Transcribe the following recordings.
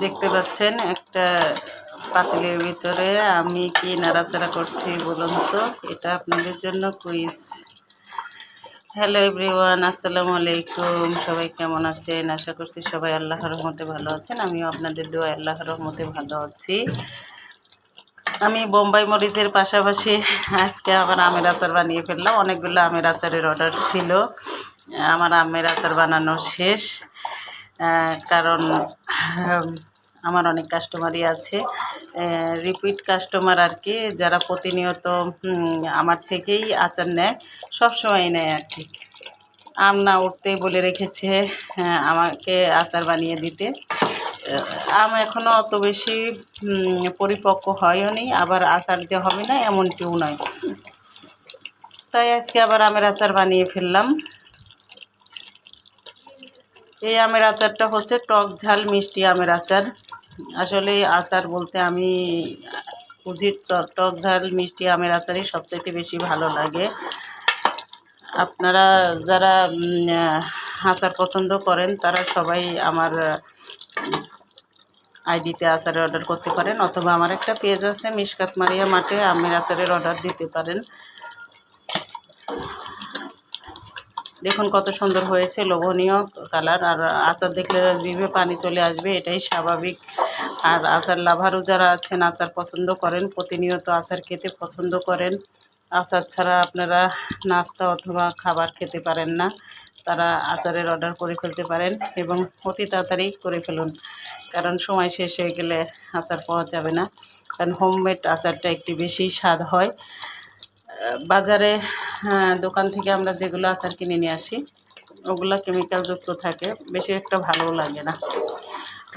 দেখতে পাচ্ছেন একটা পাতিলের ভিতরে আমি কি নাড়াচাড়া করছি বলুন তো। এটা আপনাদের জন্য কুইজ। হ্যালো এভরিওয়ান, আসসালামু আলাইকুম। সবাই কেমন আছেন? আশা করছি সবাই আল্লাহর রহমতে ভালো আছেন। আমিও আপনাদের দোয়া আল্লাহর রহমতে ভালো আছি। আমি বোম্বাই মরিচের পাশাপাশি আজকে আবার আমের আচার বানিয়ে ফেললাম। অনেকগুলো আমের আচারের অর্ডার ছিল, আমার আমের আচার বানানো শেষ। কারণ আমার অনেক কাস্টমারই আছে, রিপিট কাস্টমার আর কি, যারা প্রতিনিয়ত আমার থেকেই আচার নেয়, সবসময় নেয় আর কি। আম না উঠতেই বলে রেখেছে আমাকে আচার বানিয়ে দিতে। আম এখনও অত বেশি পরিপক্ক হয়ও নি, আবার আচার যে হবে না এমনটিও নয়। তাই আজকে আবার আমের আচার বানিয়ে ফেললাম। এই আমের আচারটা হচ্ছে টক ঝাল মিষ্টি আমের আচার। আসলে আচার বলতে আমি বুঝি টক ঝাল মিষ্টি আমের আচারই সবচেয়ে বেশি ভালো লাগে। আপনারা যারা আচার পছন্দ করেন তারা সবাই আমার আইডিতে আচারের অর্ডার করতে পারেন, অথবা আমার একটা পেজ আছে মিশকাত মারিয়া মাঠে, আমের আচারের অর্ডার দিতে পারেন। দেখুন কত সুন্দর হয়েছে, লোভনীয় কালার। আর আচার দেখলে জিভে পানি চলে আসবে, এটাই স্বাভাবিক। আর আচার লাভারও যারা আছেন, আচার পছন্দ করেন, প্রতিনিয়ত আচার খেতে পছন্দ করেন, আচার ছাড়া আপনারা নাস্তা অথবা খাবার খেতে পারেন না, তারা আচারের অর্ডার করে ফেলতে পারেন এবং অতি তাড়াতাড়ি করে ফেলুন। কারণ সময় শেষ হয়ে গেলে আচার পাওয়া যাবে না। কারণ হোমমেড আচারটা একটু বেশি স্বাদ হয়। বাজারে দোকান থেকে আমরা যেগুলো আচার কিনে নিয়ে আসি ওগুলো কেমিক্যালযুক্ত থাকে, বেশি একটা ভালোও লাগে না।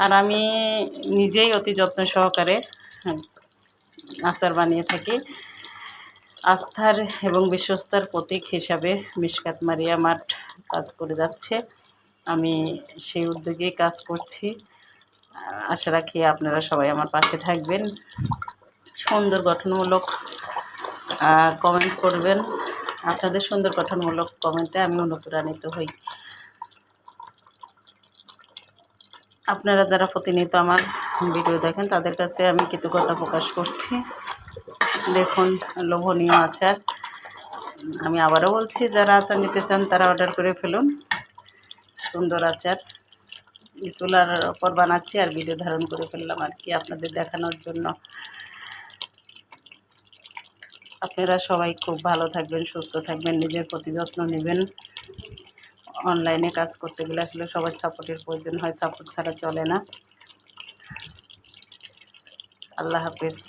আর আমি নিজেই অতি যত্ন সহকারে আচার বানিয়ে থাকি। আস্থার এবং বিশ্বস্তার প্রতীক হিসাবে মিশকাত মারিয়া মাঠ কাজ করে যাচ্ছে। আমি সেই উদ্যোগেই কাজ করছি। আশা রাখি আপনারা সবাই আমার পাশে থাকবেন, সুন্দর গঠনমূলক কমেন্ট করবেন। আপনাদের সুন্দর গঠনমূলক কমেন্টে আমি অনুপ্রাণিত হই। আপনারা যারা প্রতিনিয়ত আমার ভিডিও দেখেন তাদের কাছে আমি কৃতজ্ঞতা প্রকাশ করছি। দেখুন লোভনীয় আচার। আমি আবারও বলছি, যারা আচার নিতে চান তারা অর্ডার করে ফেলুন। সুন্দর আচার চুলার ওপর বানাচ্ছি আর ভিডিও ধারণ করে ফেললাম আর কি আপনাদের দেখানোর জন্য। আপনারা সবাই খুব ভালো থাকবেন, সুস্থ থাকবেন, নিজের প্রতি যত্ন নেবেন। অনলাইনে কাজ করতে গেলে আসলে সবার সাপোর্টের প্রয়োজন হয়, সাপোর্ট ছাড়া চলে না। আল্লাহ হাফেজ।